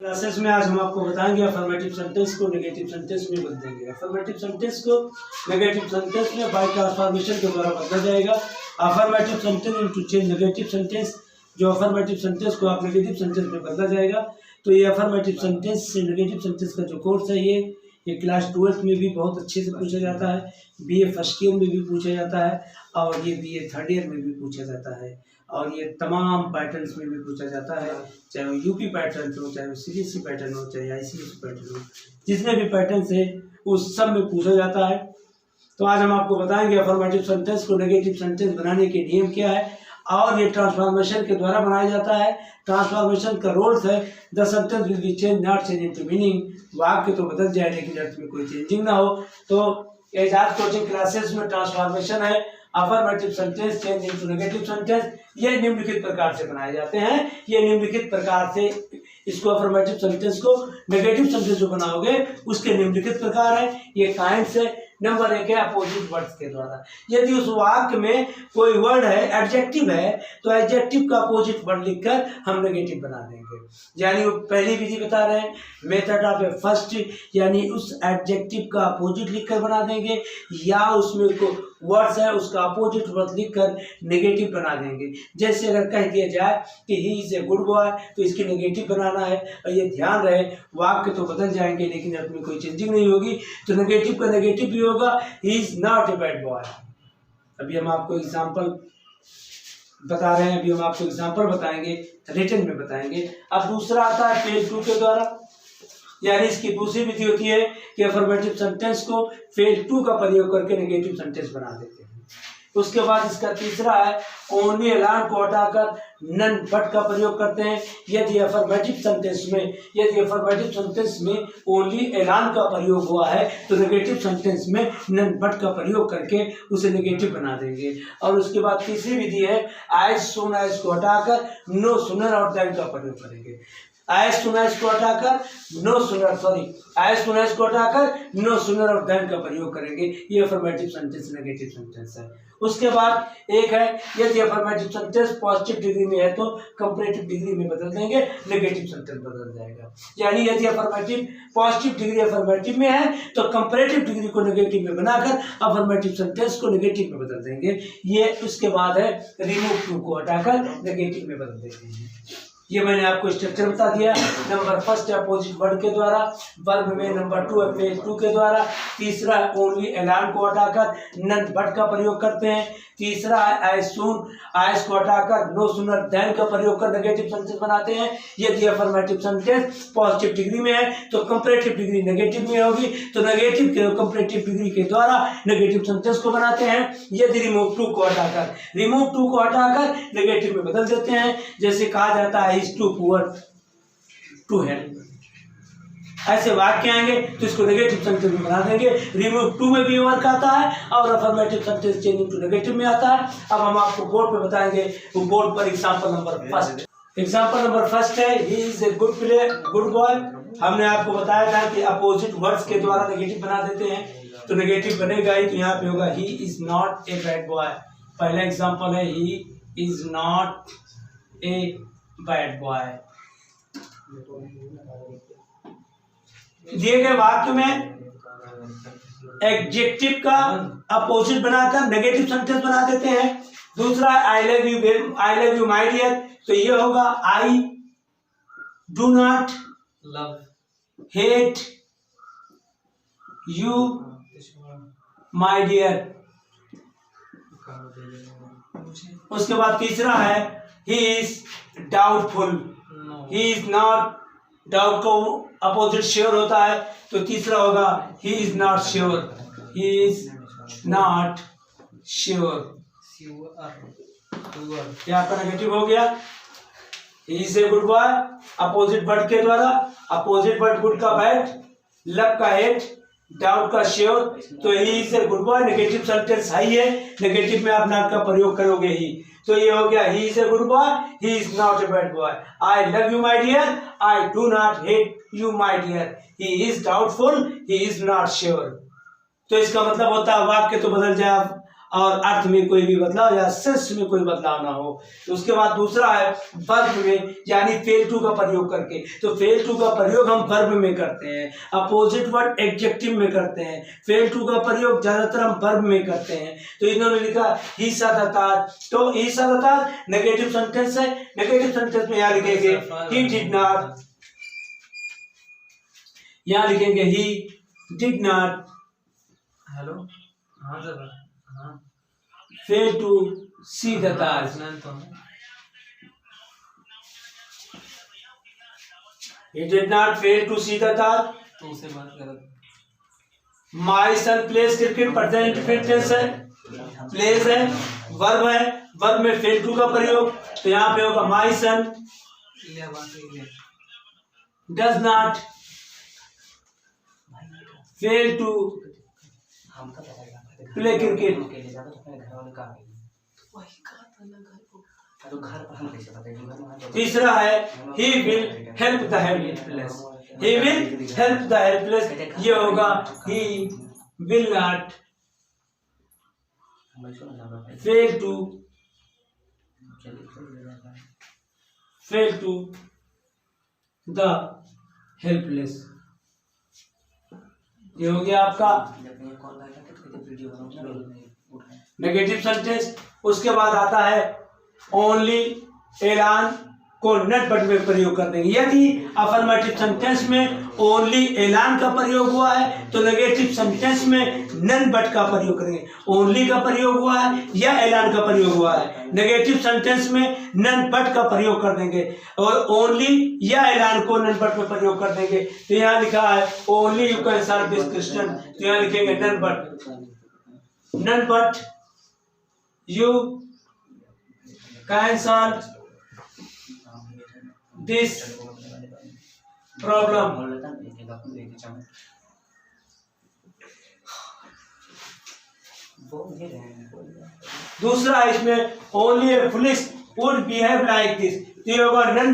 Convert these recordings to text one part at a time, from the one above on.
Classes में आज हम आपको बताएंगे अफर्मेटिव सेंटेंस को नेगेटिव सेंटेंस में बदल देंगे। अफर्मेटिव सेंटेंस को नेगेटिव सेंटेंस में बाय ट्रांसफॉर्मेशन के द्वारा बदला जाएगा। Affirmative sentence into change negative sentence, जो अफर्मेटिव सेंटेंस को आप नेगेटिव सेंटेंस में बदला जाएगा। तो ये अफर्मेटिव सेंटेंस से नेगेटिव सेंटेंस का जो कोर्स है ये क्लास 12th में भी बहुत अच्छे से पूछा जाता है, BA फर्स्ट ईयर में भी पूछा जाता है और ये BA थर्ड ईयर में भी पूछा जाता है और ये तमाम पैटर्न्स में भी पूछा जाता है, चाहे वो यूपी पैटर्न हो, चाहे वो CBSE पैटर्न हो, चाहे ICSE पैटर्न हो, जितने भी पैटर्न्स है उस सब में पूछा जाता है। तो आज हम आपको बताएंगे अफर्मेटिव सेंटेंस को नेगेटिव सेंटेंस बनाने के नियम क्या है और ये ट्रांसफॉर्मेशन के द्वारा बनाया जाता है। ट्रांसफॉर्मेशन का रूल्स है the sentence will be change not change into meaning, वाक्य तो बदल जाए लेकिन अर्थ में कोई चेंजिंग ना हो। तो एजाज कोचिंग क्लासेस में ट्रांसफॉर्मेशन है affirmative sentence change into negative sentence, ये निम्नलिखित प्रकार से बनाए जाते हैं। ये निम्नलिखित प्रकार से इसको अफर्मेटिव सेंटेंस को नेगेटिव सेंटेंस जो बनाओगे उसके निम्नलिखित प्रकार है। ये काइंड्स है। नंबर 1 है अपोजिट वर्ड्स के द्वारा। यदि उस वाक्य में कोई वर्ड है एडजेक्टिव है तो एडजेक्टिव का अपोजिट वर्ड लिखकर हम नेगेटिव बना देंगे। यानी वो पहली विधि बता रहे हैं मेथड ऑफ ए फर्स्ट, यानी उस एडजेक्टिव का अपोजिट लिखकर बना देंगे या उसमें को वर्ड्स है उसका अपोजिट वर्ड लिखकर नेगेटिव बना देंगे। जैसे अगर कह दिया जाए कि ही इज ए गुड बॉय तो इसकी नेगेटिव बनाना है और ये ध्यान रहे वाक्य तो बदल जाएंगे लेकिन अर्थ में कोई चेंजिंग नहीं होगी। तो नेगेटिव का नेगेटिव भी होगा he is not a bad boy. अभी हम आपको एग्जांपल बता रहे हैं, अभी हम आपको एग्जांपल बताएंगे, रिटन में बताएंगे। अब दूसरा आता है फेज 2 के द्वारा, यानी इसकी दूसरी विधि होती है कि अफर्मेटिव सेंटेंस को फेज 2 का प्रयोग करके नेगेटिव सेंटेंस बना देते हैं। उसके बाद इसका तीसरा है ओनली एलान को हटाकर नन बट का प्रयोग करते हैं। यदि अफर्मेटिव सेंटेंस में ओनली एलान का प्रयोग हुआ है तो नेगेटिव सेंटेंस में नन बट का प्रयोग करके उसे नेगेटिव बना देंगे। और उसके बाद तीसरी विधि है एज सून एज को हटाकर नो सूनर और देन का प्रयोग करेंगे। एज सून एज को हटाकर नो सूनर और देन का प्रयोग करेंगे। ये अफर्मेटिव सेंटेंस नेगेटिव सेंटेंस है। उसके बाद एक है यदि अफर्मेटिव सेंटेंस पॉजिटिव डिग्री में है तो कंपैरेटिव डिग्री में बदल देंगे, नेगेटिव सेंटेंस बदल जाएगा। यानी यदि अफर्मेटिव पॉजिटिव डिग्री अफर्मेटिव में है तो कंपैरेटिव डिग्री को नेगेटिव में बनाकर अफर्मेटिव सेंटेंस को नेगेटिव में बदल देंगे। ये उसके बाद है रिमूव टू को हटाकर नेगेटिव में बदल देते हैं। ये मैंने आपको स्ट्रक्चर बता दिया। नंबर फर्स्ट है अपोजिट वर्ड के द्वारा, वर्ब में नंबर 2 है फेज 2 के द्वारा, तीसरा है ओनली एलान को हटाकर नन बट का प्रयोग करते हैं, तीसरा है एज सून एज को हटाकर नो सूनर देन का प्रयोग कर नेगेटिव सेंटेंस बनाते हैं। यदि अफर्मेटिव सेंटेंस पॉजिटिव डिग्री में है तो कंपैरेटिव डिग्री नेगेटिव में होगी, तो नेगेटिव के कंपैरेटिव डिग्री के द्वारा नेगेटिव सेंटेंस को बनाते हैं। यदि रिमूव टू को हटाकर नेगेटिव में बदल देते हैं, जैसे कहा जाता है is too poor to help, ऐसे वाक्य आएंगे तो इसको नेगेटिव सेंटेंस में बना देंगे। रिमूव टू में भी वर्क आता है और affirmative sentence changing to negative में आता है। अब हम आपको बोर्ड पे बताएंगे, वो बोर्ड पर एग्जांपल नंबर फर्स्ट है he is a good boy. हमने आपको बताया था कि अपोजिट वर्ड्स के द्वारा नेगेटिव बना देते हैं तो नेगेटिव बनेगा ही, तो यहाँ पे होगा he is not a bad boy. पहला एग्जाम्पल है he is not a bad boy. दिए गए वाक्य में एडजेक्टिव का अपोजिट बनाकर नेगेटिव सेंटेंस बना देते हैं। दूसरा I love you my dear, तो ये होगा I do not love hate you my dear. उसके बाद तीसरा है he is doubtful, he is not, doubt को अपोजिट श्योर होता है तो तीसरा होगा he is not sure, he is not sure. ये आपका नेगेटिव हो गया। He is a good boy opposite word के द्वारा, अपोजिट वर्ड गुड का बैड, लव का हेट, डाउट का श्योर, तो ही is a good boy negative sentence है, नेगेटिव में आप नॉट का प्रयोग करोगे ही, तो ये हो गया he is a good boy, he is not a bad boy. I love you my dear, I do not hate you my dear, he is doubtful, he is not sure. तो इसका मतलब होता है वाक्य तो बदल जाए और अर्थ में कोई भी बदलाव या सेंस में कोई बदलाव ना हो। तो उसके बाद दूसरा है वर्ब में, यानी फेल टू का प्रयोग करके। तो फेल टू का प्रयोग हम वर्ब में करते हैं, अपोजिट वर्ड एडजेक्टिव में करते हैं। फेल टू का प्रयोग ज्यादातर हम वर्ब में करते हैं। तो इन्होंने लिखा ही साथ था, तो ही साथ था नेगेटिव सेंटेंस है। नेगेटिव सेंटेंस में यहाँ लिखेंगे ही डिड नॉट, यहाँ लिखेंगे ही डिड नॉट हेलो हाँ सर हाँ fail to see the task. He did not fail to see the task. तो उसे बात कर My son plays cricket, present indefinite tense है, plays है, verb है, verb में fail to का प्रयोग। तो यहाँ पे होगा my son does not fail to play cricket. तीसरा है he will help the helpless. He will help the helpless, ये होगा he will not fail to the helpless। ये हो गया आपका नेगेटिव सेंटेंस। उसके बाद आता है ओनली, एलान को नट बट में प्रयोग कर देंगे। यदि अफर्मेटिव सेंटेंस में ओनली एलान का प्रयोग हुआ है तो नेगेटिव सेंटेंस में नन बट का प्रयोग करेंगे। ओनली का प्रयोग हुआ है या एलान का प्रयोग हुआ है, नेगेटिव सेंटेंस में नन बट का प्रयोग कर देंगे और ओनली या एलान को नन बट में प्रयोग कर देंगे। तो यहाँ लिखा है only you can solve this question, तो यहाँ लिखेंगे none but you can solve this problem. दूसरा इसमें only a foolish would behave like this, तो ये होगा none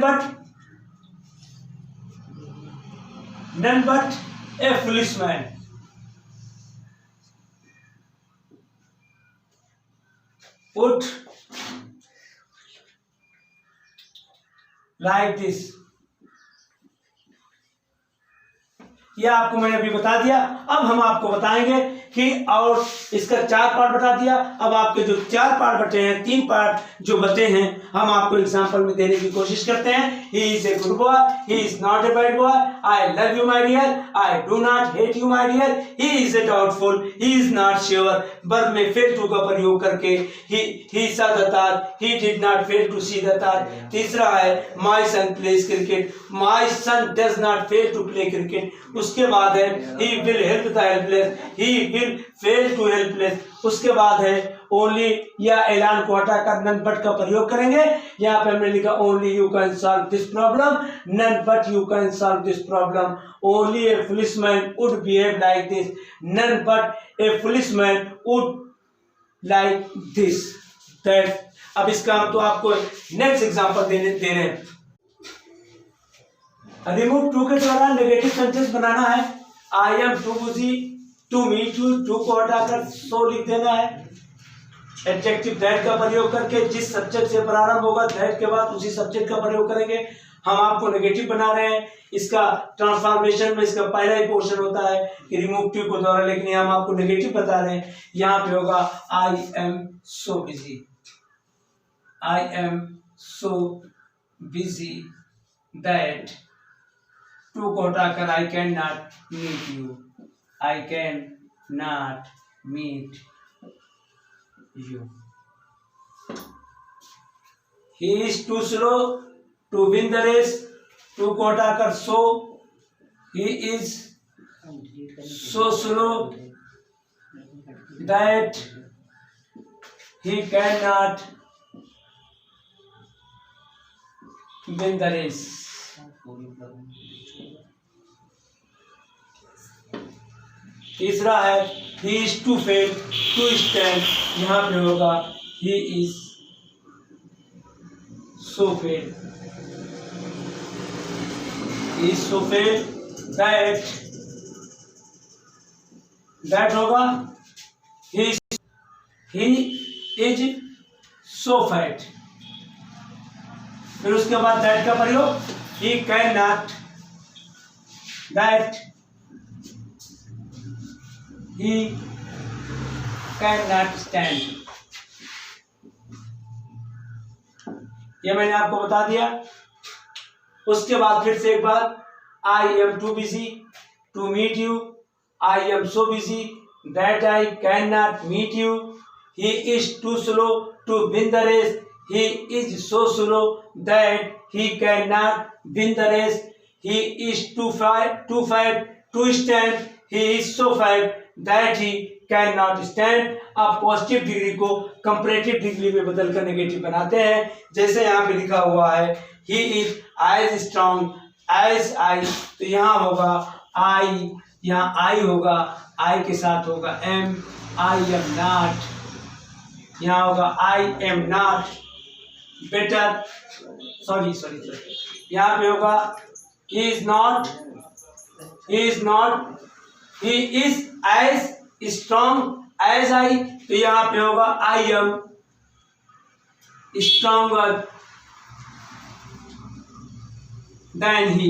but a foolish man would like this. ये आपको मैंने अभी बता दिया। अब हम आपको बताएंगे कि और इसका 4 पार्ट बता दिया। अब आपके जो 4 पार्ट बचे हैं, 3 पार्ट जो बचे हैं, हम आपको एग्जांपल में देने की कोशिश करते हैं। He is a good boy, he is not a bad boy, I love you my dear, I do not hate you my dear, he is a doubtful, he is not sure. Verb में fail to का प्रयोग करके ही saw the task, he did not fail to see the task। तीसरा है my son plays cricket, my son does not fail to play cricket। उसके बाद है he will help the helpless, he will fail to helpless। उसके बाद है only या एलान को हटाकर नन बट का प्रयोग करेंगे। यहाँ पे हमने लिखा only you can solve this problem, none but you can solve this problem. Only a foolish man would behave like this, none but a foolish man would like this. अब इसका हम तो आपको नेक्स्ट एग्जांपल दे रहे हैं। Remove to के द्वारा negative sentence बनाना है। I am too busy to meet you, to को हटाकर सो लिख देना है। एडजेक्टिव दैट का प्रयोग करके जिस सब्जेक्ट से प्रारंभ होगा दैट के बाद उसी सब्जेक्ट का प्रयोग करेंगे। हम आपको नेगेटिव बना रहे हैं। इसका ट्रांसफॉर्मेशन में इसका पहला ही पोर्शन होता है कि रिमूव टू को द्वारा, लेकिन हम आपको नेगेटिव बता रहे हैं। यहाँ पे होगा I am so busy, I am so busy that to को हटाकर I cannot meet you, I cannot meet you। He is too slow to win the race, to को हटाकर so, he is so slow that he cannot win the race। तीसरा है he is too fail to stand, यहाँ पे होगा he is so fail, he is so fail that होगा he is he is so fat. फिर उसके बाद that का प्रयोग, ही can not, that he can not stand. ये मैंने आपको बता दिया। उसके बाद फिर से एक बार, I am too busy to meet you, I am so busy that I can not meet you, he is too slow to win the race, he is so slow that he cannot win the race, he is too fat to stand, he is so fat that he cannot stand। आप positive degree को comparative degree में बदलकर negative बनाते हैं। जैसे यहाँ पे लिखा हुआ है he is as strong as I, तो यहाँ होगा I, यहाँ I होगा, I के साथ होगा am, I am not, यहाँ होगा I am not better, sorry यहाँ पे होगा he is not, he is as strong as I, तो यहाँ पे होगा I am stronger than he,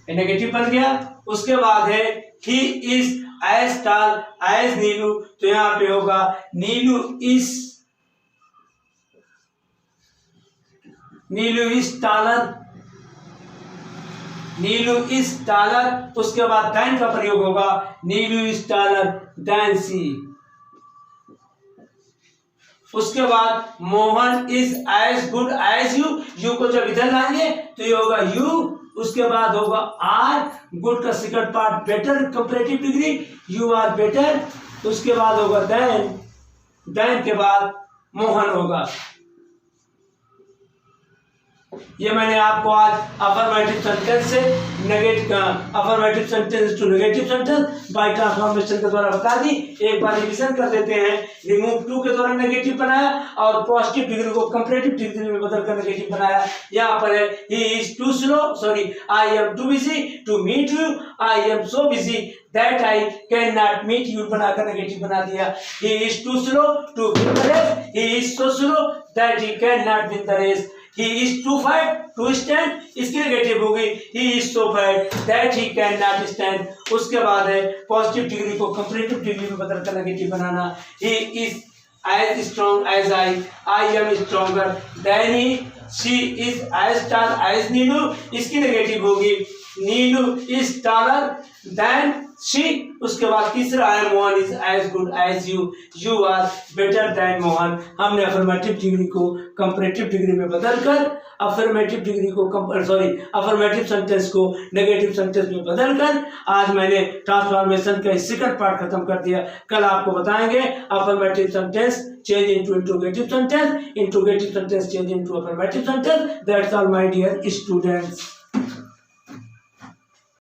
negative बन गया। उसके बाद है he is as tall as नीलू, तो यहाँ पे होगा नीलू इज taller, उसके बाद दैन का प्रयोग होगा नीलू इज taller than she। उसके बाद Mohan is as good as you, you को जब इधर लाएंगे तो ये होगा यू, उसके बाद होगा आर, गुड का second part better comparative degree, you are better, उसके बाद होगा देन के बाद मोहन होगा। ये मैंने आपको आज अफर्मेटिव सेंटेंस से affirmative sentence to negative sentence by transformation के द्वारा बता दी। एक बार रिवीजन कर देते हैं। रिमूव टू के द्वारा नेगेटिव बनाया और पॉजिटिव डिग्री को कंपैरेटिव डिग्री में बदलकर नेगेटिव बनाया। यहाँ पर है he is too slow, sorry I am too busy to meet you, I am so busy that I can not meet you बनाकर नेगेटिव बना दिया। He is too slow to win the race, he is so slow that he can not win the race, he is too fat to stand, इसकी negative होगी he is so fat that he cannot stand। उसके बाद है positive degree को comparative degree में बदलकर negative banana. he is as strong as I am stronger than he, she is as tall as नीलू, इसकी negative होगी नीलू is taller than she। उसके बाद तीसरा है Mohan is as good as you, you are better than Mohan. हमने affirmative degree को comparative degree में बदलकर अफर्मेटिव सेंटेंस को नेगेटिव सेंटेंस में बदलकर आज मैंने ट्रांसफॉर्मेशन का सेकंड पार्ट खत्म कर दिया। कल आपको बताएंगे affirmative sentence change into interrogative sentence, interrogative sentence change into affirmative sentence. That's all my dear students.